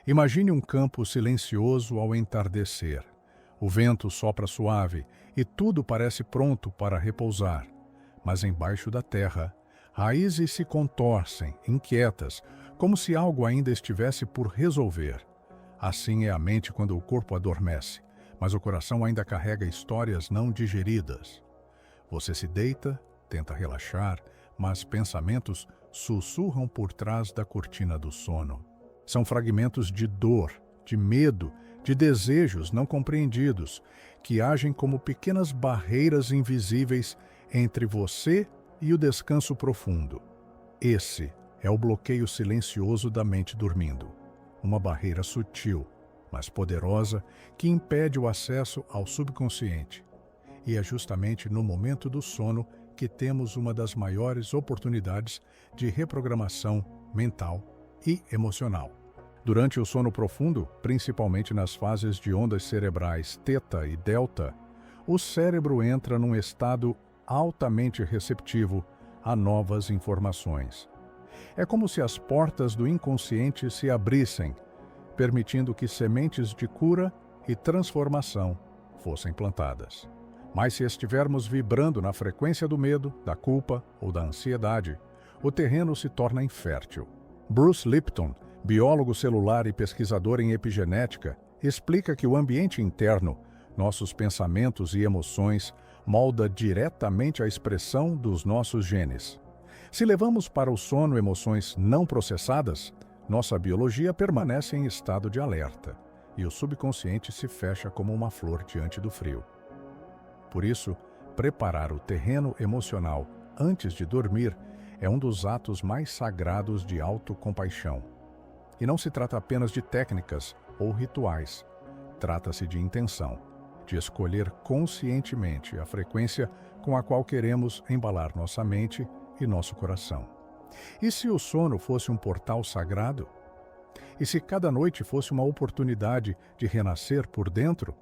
Imagine um campo silencioso ao entardecer. O vento sopra suave e tudo parece pronto para repousar. Mas embaixo da terra, raízes se contorcem, inquietas, como se algo ainda estivesse por resolver. Assim é a mente quando o corpo adormece, mas o coração ainda carrega histórias não digeridas. Você se deita, tenta relaxar, mas pensamentos sussurram por trás da cortina do sono. São fragmentos de dor, de medo, de desejos não compreendidos, que agem como pequenas barreiras invisíveis entre você e o descanso profundo. Esse é o bloqueio silencioso da mente dormindo. Uma barreira sutil, mas poderosa, que impede o acesso ao subconsciente. E é justamente no momento do sono que temos uma das maiores oportunidades de reprogramação mental e emocional. Durante o sono profundo, principalmente nas fases de ondas cerebrais θ e delta, o cérebro entra num estado altamente receptivo a novas informações. É como se as portas do inconsciente se abrissem, permitindo que sementes de cura e transformação fossem plantadas. Mas se estivermos vibrando na frequência do medo, da culpa ou da ansiedade, o terreno se torna infértil. Bruce Lipton, biólogo celular e pesquisador em epigenética, explica que o ambiente interno, nossos pensamentos e emoções, molda diretamente a expressão dos nossos genes. Se levamos para o sono emoções não processadas, nossa biologia permanece em estado de alerta e o subconsciente se fecha como uma flor diante do frio. Por isso, preparar o terreno emocional antes de dormir é um dos atos mais sagrados de autocompaixão. E não se trata apenas de técnicas ou rituais. Trata-se de intenção, de escolher conscientemente a frequência com a qual queremos embalar nossa mente e nosso coração. E se o sono fosse um portal sagrado? E se cada noite fosse uma oportunidade de renascer por dentro?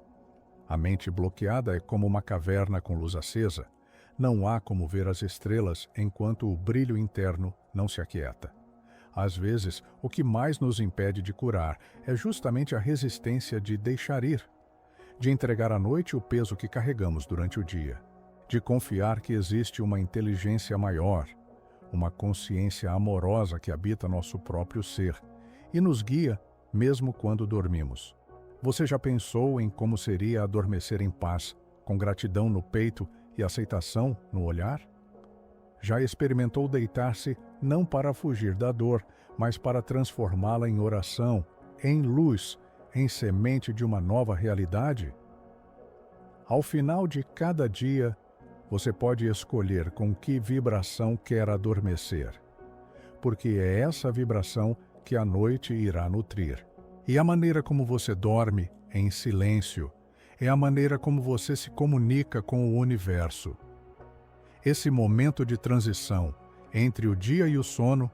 A mente bloqueada é como uma caverna com luz acesa. Não há como ver as estrelas enquanto o brilho interno não se aquieta. Às vezes, o que mais nos impede de curar é justamente a resistência de deixar ir, de entregar à noite o peso que carregamos durante o dia, de confiar que existe uma inteligência maior, uma consciência amorosa que habita nosso próprio ser e nos guia mesmo quando dormimos. Você já pensou em como seria adormecer em paz, com gratidão no peito e aceitação no olhar? Já experimentou deitar-se não para fugir da dor, mas para transformá-la em oração, em luz, em semente de uma nova realidade? Ao final de cada dia, você pode escolher com que vibração quer adormecer, porque é essa vibração que a noite irá nutrir. E a maneira como você dorme, em silêncio, é a maneira como você se comunica com o universo. Esse momento de transição entre o dia e o sono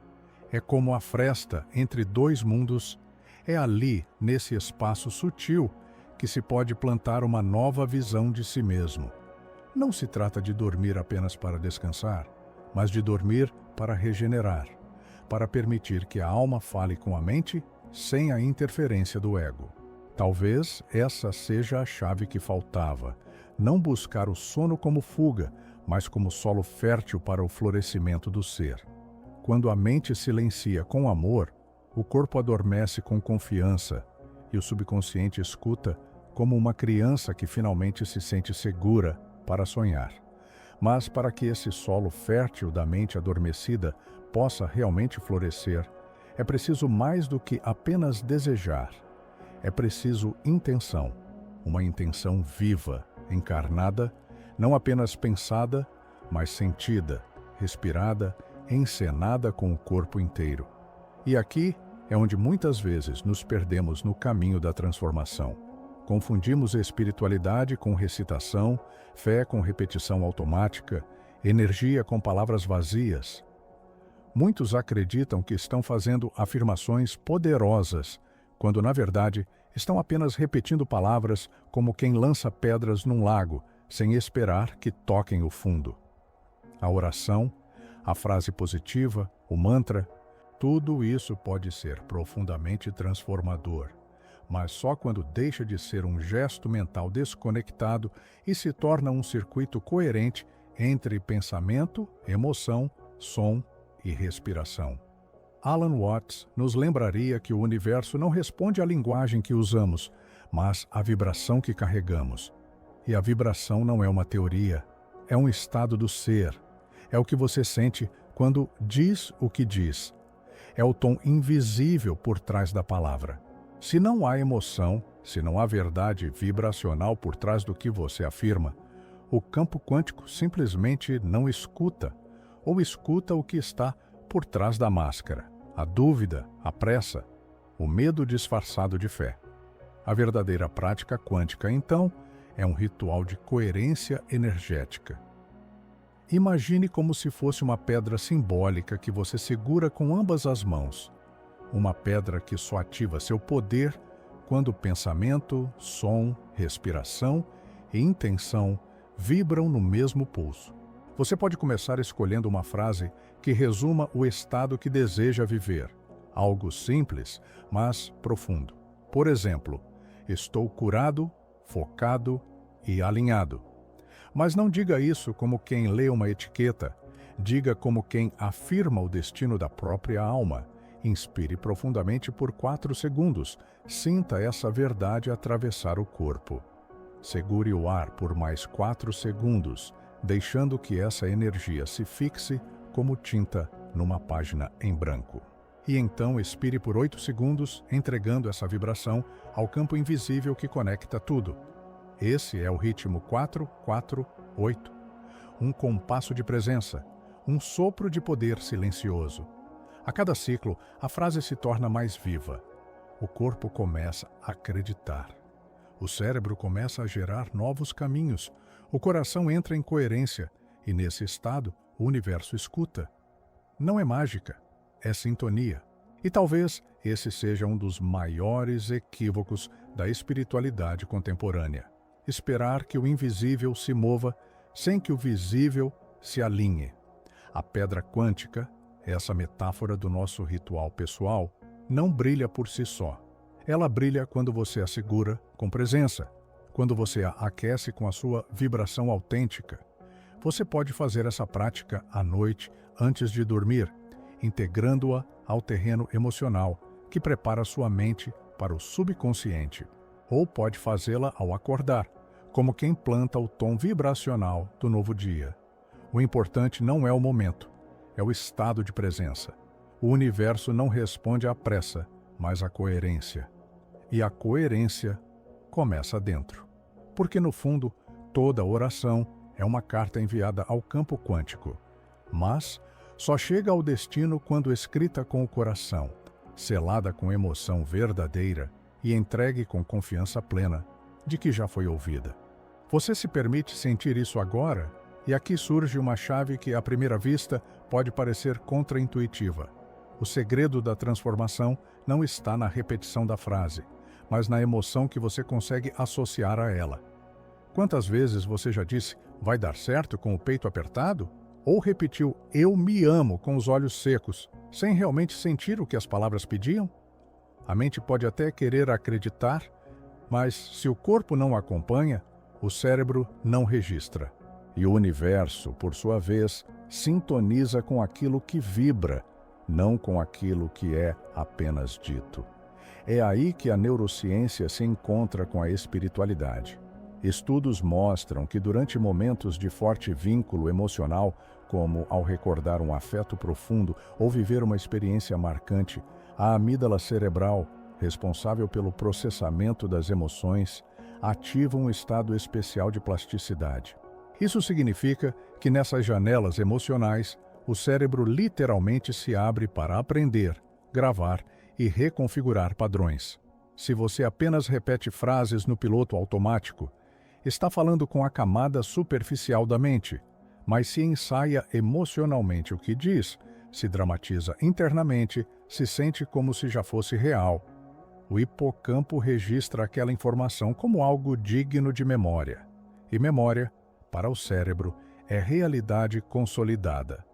é como a fresta entre dois mundos. É ali, nesse espaço sutil, que se pode plantar uma nova visão de si mesmo. Não se trata de dormir apenas para descansar, mas de dormir para regenerar, para permitir que a alma fale com a mente sem a interferência do ego. Talvez essa seja a chave que faltava, não buscar o sono como fuga, mas como solo fértil para o florescimento do ser. Quando a mente silencia com amor, o corpo adormece com confiança e o subconsciente escuta como uma criança que finalmente se sente segura para sonhar. Mas para que esse solo fértil da mente adormecida possa realmente florescer, é preciso mais do que apenas desejar. É preciso intenção, uma intenção viva, encarnada, não apenas pensada, mas sentida, respirada, encenada com o corpo inteiro. E aqui é onde muitas vezes nos perdemos no caminho da transformação. Confundimos espiritualidade com recitação, fé com repetição automática, energia com palavras vazias. Muitos acreditam que estão fazendo afirmações poderosas, quando na verdade estão apenas repetindo palavras como quem lança pedras num lago, sem esperar que toquem o fundo. A oração, a frase positiva, o mantra, Tudo isso pode ser profundamente transformador, mas só quando deixa de ser um gesto mental desconectado e se torna um circuito coerente entre pensamento, emoção, som e respiração. Alan Watts nos lembraria que o universo não responde à linguagem que usamos, mas à vibração que carregamos. E a vibração não é uma teoria, é um estado do ser. É o que você sente quando diz o que diz. É o tom invisível por trás da palavra. Se não há emoção, se não há verdade vibracional por trás do que você afirma, o campo quântico simplesmente não escuta, ou escuta o que está por trás da máscara, a dúvida, a pressa, o medo disfarçado de fé. A verdadeira prática quântica, então, é um ritual de coerência energética. Imagine como se fosse uma pedra simbólica que você segura com ambas as mãos. Uma pedra que só ativa seu poder quando pensamento, som, respiração e intenção vibram no mesmo pulso. Você pode começar escolhendo uma frase que resuma o estado que deseja viver. Algo simples, mas profundo. Por exemplo, estou curado, focado e alinhado. Mas não diga isso como quem lê uma etiqueta. Diga como quem afirma o destino da própria alma. Inspire profundamente por 4 segundos. Sinta essa verdade atravessar o corpo. Segure o ar por mais 4 segundos, deixando que essa energia se fixe como tinta numa página em branco. E então expire por 8 segundos, entregando essa vibração ao campo invisível que conecta tudo. Esse é o ritmo 4-4-8. Um compasso de presença, um sopro de poder silencioso. A cada ciclo, a frase se torna mais viva. O corpo começa a acreditar. O cérebro começa a gerar novos caminhos. O coração entra em coerência e, nesse estado, o universo escuta. Não é mágica, é sintonia. E talvez esse seja um dos maiores equívocos da espiritualidade contemporânea. Esperar que o invisível se mova sem que o visível se alinhe. A pedra quântica, essa metáfora do nosso ritual pessoal, não brilha por si só. Ela brilha quando você a segura com presença, quando você a aquece com a sua vibração autêntica. Você pode fazer essa prática à noite antes de dormir, integrando-a ao terreno emocional, que prepara sua mente para o subconsciente. Ou pode fazê-la ao acordar, como quem planta o tom vibracional do novo dia. O importante não é o momento, é o estado de presença. O universo não responde à pressa, mas à coerência. E a coerência começa dentro. Porque, no fundo, toda oração é uma carta enviada ao campo quântico. Mas só chega ao destino quando escrita com o coração, selada com emoção verdadeira e entregue com confiança plena de que já foi ouvida. Você se permite sentir isso agora? E aqui surge uma chave que, à primeira vista, pode parecer contraintuitiva. O segredo da transformação não está na repetição da frase, mas na emoção que você consegue associar a ela. Quantas vezes você já disse, vai dar certo com o peito apertado? Ou repetiu, eu me amo com os olhos secos, sem realmente sentir o que as palavras pediam? A mente pode até querer acreditar, mas se o corpo não acompanha, o cérebro não registra. E o universo, por sua vez, sintoniza com aquilo que vibra, não com aquilo que é apenas dito. É aí que a neurociência se encontra com a espiritualidade. Estudos mostram que durante momentos de forte vínculo emocional, como ao recordar um afeto profundo ou viver uma experiência marcante, a amígdala cerebral, responsável pelo processamento das emoções, ativa um estado especial de plasticidade. Isso significa que nessas janelas emocionais, o cérebro literalmente se abre para aprender, gravar e reconfigurar padrões. Se você apenas repete frases no piloto automático, está falando com a camada superficial da mente, mas se ensaia emocionalmente o que diz, se dramatiza internamente, se sente como se já fosse real. O hipocampo registra aquela informação como algo digno de memória. E memória, para o cérebro, é realidade consolidada.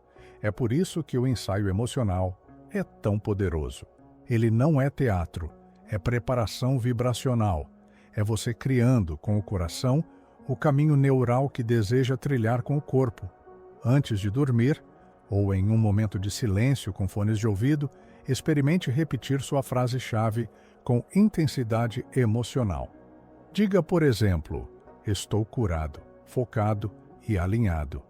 É por isso que o ensaio emocional é tão poderoso. Ele não é teatro, é preparação vibracional. É você criando com o coração o caminho neural que deseja trilhar com o corpo. Antes de dormir, ou em um momento de silêncio com fones de ouvido, experimente repetir sua frase-chave com intensidade emocional. Diga, por exemplo, estou curado, focado e alinhado.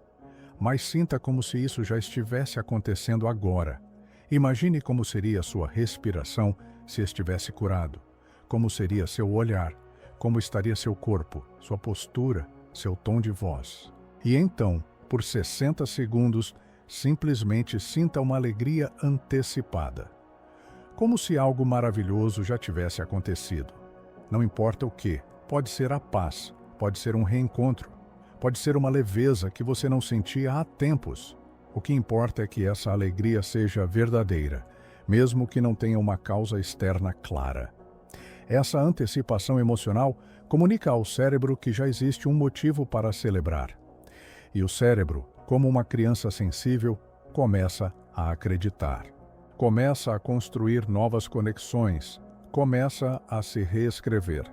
Mas sinta como se isso já estivesse acontecendo agora. Imagine como seria sua respiração se estivesse curado, como seria seu olhar, como estaria seu corpo, sua postura, seu tom de voz. E então, por 60 segundos, simplesmente sinta uma alegria antecipada. Como se algo maravilhoso já tivesse acontecido. Não importa o que, pode ser a paz, pode ser um reencontro, pode ser uma leveza que você não sentia há tempos. O que importa é que essa alegria seja verdadeira, mesmo que não tenha uma causa externa clara. Essa antecipação emocional comunica ao cérebro que já existe um motivo para celebrar. E o cérebro, como uma criança sensível, começa a acreditar. Começa a construir novas conexões, começa a se reescrever.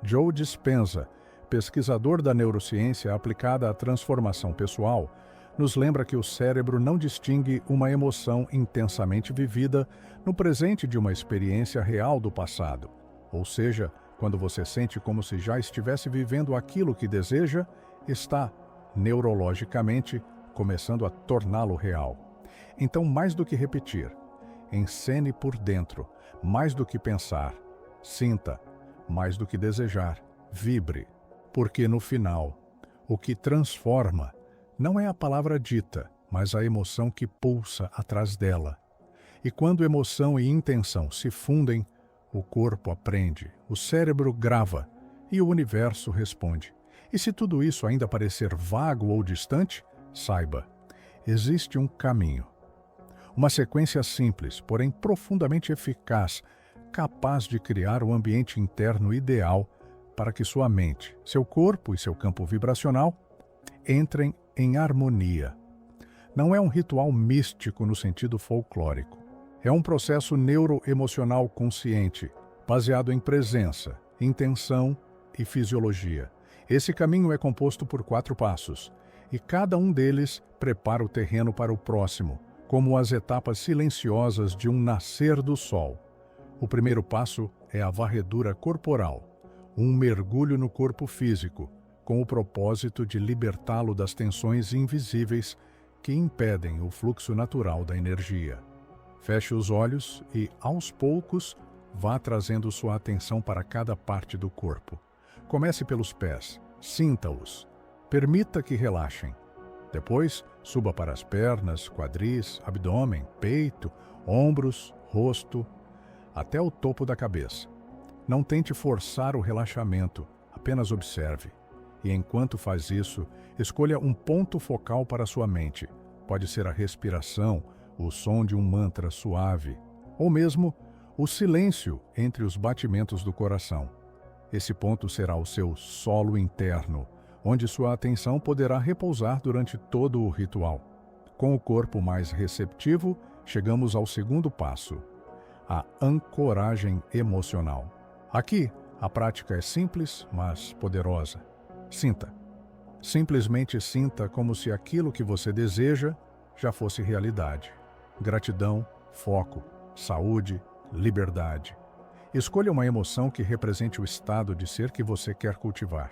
Joe Dispenza, pesquisador da neurociência aplicada à transformação pessoal, nos lembra que o cérebro não distingue uma emoção intensamente vivida no presente de uma experiência real do passado. Ou seja, quando você sente como se já estivesse vivendo aquilo que deseja, está, neurologicamente, começando a torná-lo real. Então, mais do que repetir, encene por dentro, mais do que pensar, sinta, mais do que desejar, vibre. Porque no final, o que transforma não é a palavra dita, mas a emoção que pulsa atrás dela. E quando emoção e intenção se fundem, o corpo aprende, o cérebro grava e o universo responde. E se tudo isso ainda parecer vago ou distante, saiba, existe um caminho. Uma sequência simples, porém profundamente eficaz, capaz de criar o ambiente interno ideal para que sua mente, seu corpo e seu campo vibracional entrem em harmonia. Não é um ritual místico no sentido folclórico. É um processo neuroemocional consciente, baseado em presença, intenção e fisiologia. Esse caminho é composto por 4 passos, e cada um deles prepara o terreno para o próximo, como as etapas silenciosas de um nascer do sol. O primeiro passo é a varredura corporal, um mergulho no corpo físico, com o propósito de libertá-lo das tensões invisíveis que impedem o fluxo natural da energia. Feche os olhos e, aos poucos, vá trazendo sua atenção para cada parte do corpo. Comece pelos pés, sinta-os, permita que relaxem. Depois, suba para as pernas, quadris, abdômen, peito, ombros, rosto, até o topo da cabeça. Não tente forçar o relaxamento, apenas observe. E enquanto faz isso, escolha um ponto focal para sua mente. Pode ser a respiração, o som de um mantra suave, ou mesmo o silêncio entre os batimentos do coração. Esse ponto será o seu solo interno, onde sua atenção poderá repousar durante todo o ritual. Com o corpo mais receptivo, chegamos ao segundo passo, a ancoragem emocional. Aqui, a prática é simples, mas poderosa. Sinta. Simplesmente sinta como se aquilo que você deseja já fosse realidade. Gratidão, foco, saúde, liberdade. Escolha uma emoção que represente o estado de ser que você quer cultivar.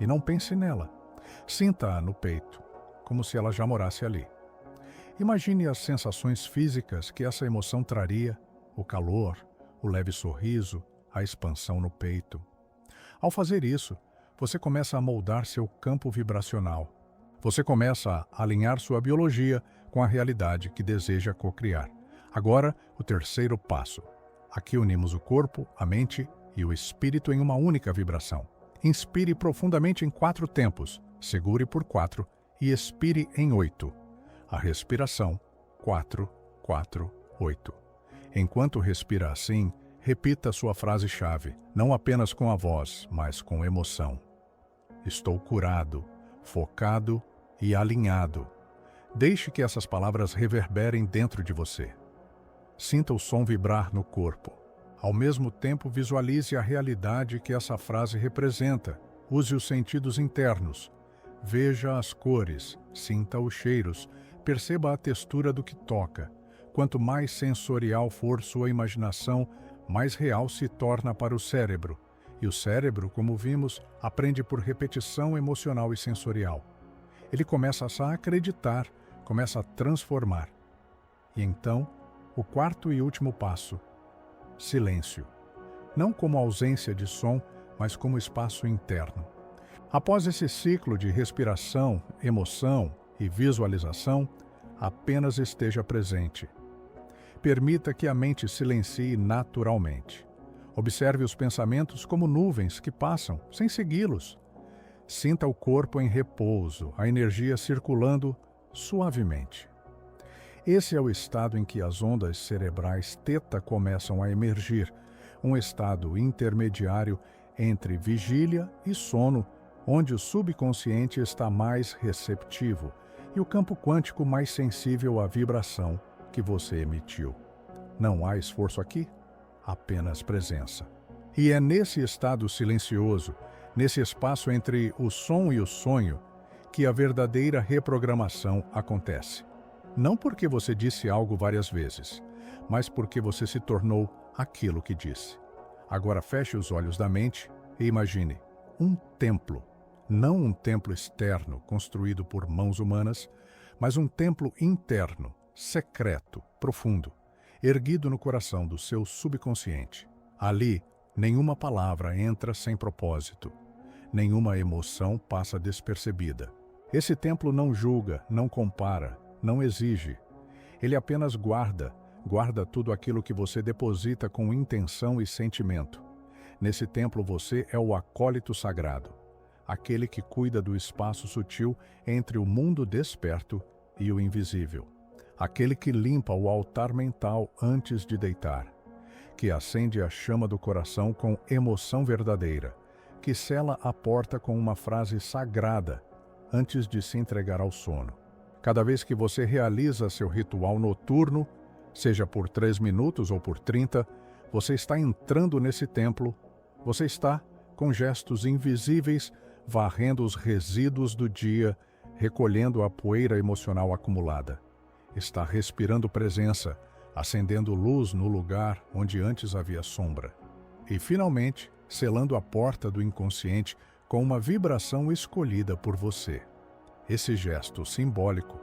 E não pense nela. Sinta-a no peito, como se ela já morasse ali. Imagine as sensações físicas que essa emoção traria, o calor, o leve sorriso, a expansão no peito. Ao fazer isso, você começa a moldar seu campo vibracional. Você começa a alinhar sua biologia com a realidade que deseja cocriar. Agora, o terceiro passo. Aqui unimos o corpo, a mente e o espírito em uma única vibração. Inspire profundamente em 4 tempos, segure por 4 e expire em 8. A respiração, 4, 4, 8. Enquanto respira assim, repita sua frase-chave, não apenas com a voz, mas com emoção. Estou curado, focado e alinhado. Deixe que essas palavras reverberem dentro de você. Sinta o som vibrar no corpo. Ao mesmo tempo, visualize a realidade que essa frase representa. Use os sentidos internos. Veja as cores, sinta os cheiros, perceba a textura do que toca. Quanto mais sensorial for sua imaginação, mais real se torna para o cérebro. E o cérebro, como vimos, aprende por repetição emocional e sensorial. Ele começa a acreditar, começa a transformar. E então, o quarto e último passo: silêncio. Não como ausência de som, mas como espaço interno. Após esse ciclo de respiração, emoção e visualização, apenas esteja presente. Permita que a mente silencie naturalmente. Observe os pensamentos como nuvens que passam, sem segui-los. Sinta o corpo em repouso, a energia circulando suavemente. Esse é o estado em que as ondas cerebrais θ começam a emergir, um estado intermediário entre vigília e sono, onde o subconsciente está mais receptivo e o campo quântico mais sensível à vibração que você emitiu. Não há esforço aqui, apenas presença. E é nesse estado silencioso, nesse espaço entre o som e o sonho, que a verdadeira reprogramação acontece. Não porque você disse algo várias vezes, mas porque você se tornou aquilo que disse. Agora feche os olhos da mente e imagine um templo. Não um templo externo, construído por mãos humanas, mas um templo interno, secreto, profundo, erguido no coração do seu subconsciente. Ali, nenhuma palavra entra sem propósito. Nenhuma emoção passa despercebida. Esse templo não julga, não compara, não exige. Ele apenas guarda tudo aquilo que você deposita com intenção e sentimento. Nesse templo você é o acólito sagrado, aquele que cuida do espaço sutil entre o mundo desperto e o invisível, aquele que limpa o altar mental antes de deitar, que acende a chama do coração com emoção verdadeira, que sela a porta com uma frase sagrada antes de se entregar ao sono. Cada vez que você realiza seu ritual noturno, seja por 3 minutos ou por 30, você está entrando nesse templo, você está, com gestos invisíveis, varrendo os resíduos do dia, recolhendo a poeira emocional acumulada. Está respirando presença, acendendo luz no lugar onde antes havia sombra. E, finalmente, selando a porta do inconsciente com uma vibração escolhida por você. Esse gesto simbólico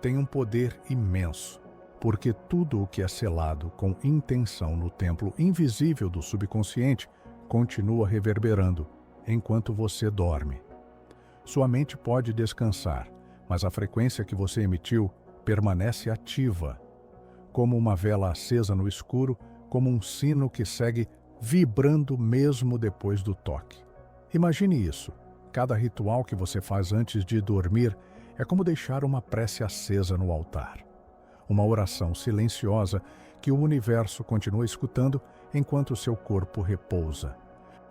tem um poder imenso, porque tudo o que é selado com intenção no templo invisível do subconsciente continua reverberando enquanto você dorme. Sua mente pode descansar, mas a frequência que você emitiu permanece ativa, como uma vela acesa no escuro, como um sino que segue vibrando mesmo depois do toque. Imagine isso. Cada ritual que você faz antes de dormir é como deixar uma prece acesa no altar. Uma oração silenciosa que o universo continua escutando enquanto seu corpo repousa.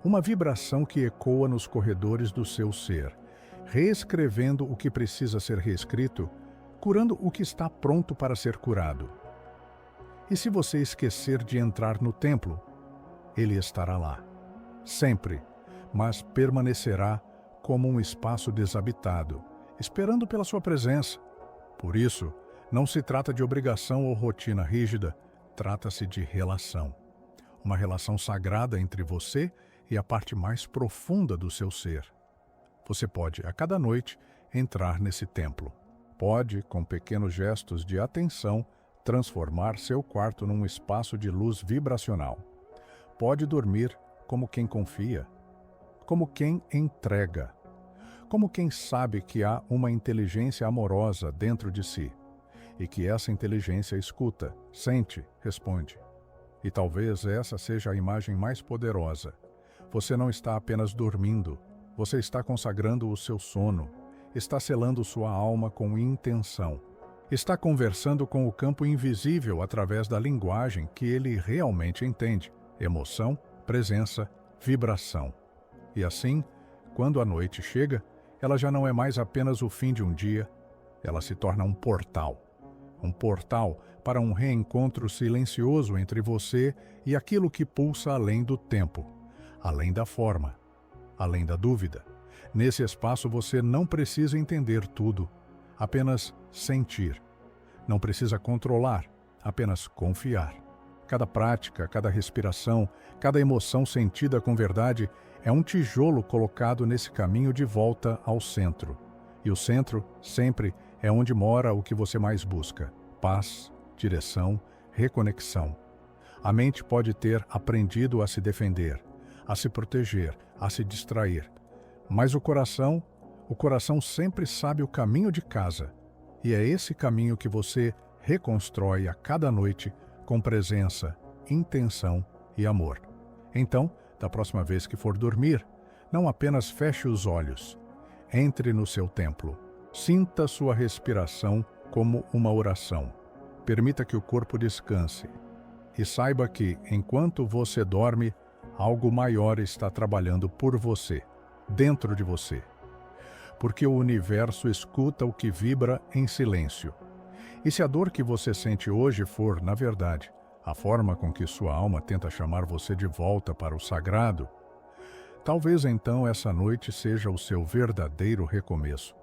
Uma vibração que ecoa nos corredores do seu ser, reescrevendo o que precisa ser reescrito, curando o que está pronto para ser curado. E se você esquecer de entrar no templo, ele estará lá, sempre, mas permanecerá como um espaço desabitado, esperando pela sua presença. Por isso, não se trata de obrigação ou rotina rígida, trata-se de relação. Uma relação sagrada entre você e a parte mais profunda do seu ser. Você pode, a cada noite, entrar nesse templo. Pode, com pequenos gestos de atenção, transformar seu quarto num espaço de luz vibracional. Pode dormir como quem confia, como quem entrega, como quem sabe que há uma inteligência amorosa dentro de si e que essa inteligência escuta, sente, responde. E talvez essa seja a imagem mais poderosa. Você não está apenas dormindo, você está consagrando o seu sono, está selando sua alma com intenção, está conversando com o campo invisível através da linguagem que ele realmente entende: emoção, presença, vibração. E assim, quando a noite chega, ela já não é mais apenas o fim de um dia, ela se torna um portal um portal para um reencontro silencioso entre você e aquilo que pulsa além do tempo, além da forma, além da dúvida. Nesse espaço você não precisa entender tudo, apenas sentir. Não precisa controlar, apenas confiar. Cada prática, cada respiração, cada emoção sentida com verdade é um tijolo colocado nesse caminho de volta ao centro. E o centro, sempre, é onde mora o que você mais busca: paz, direção, reconexão. A mente pode ter aprendido a se defender, a se proteger, a se distrair. Mas o coração sempre sabe o caminho de casa. E é esse caminho que você reconstrói a cada noite com presença, intenção e amor. Então, da próxima vez que for dormir, não apenas feche os olhos. Entre no seu templo. Sinta sua respiração como uma oração. Permita que o corpo descanse. E saiba que, enquanto você dorme, algo maior está trabalhando por você, dentro de você. Porque o universo escuta o que vibra em silêncio. E se a dor que você sente hoje for, na verdade, a forma com que sua alma tenta chamar você de volta para o sagrado, talvez então essa noite seja o seu verdadeiro recomeço.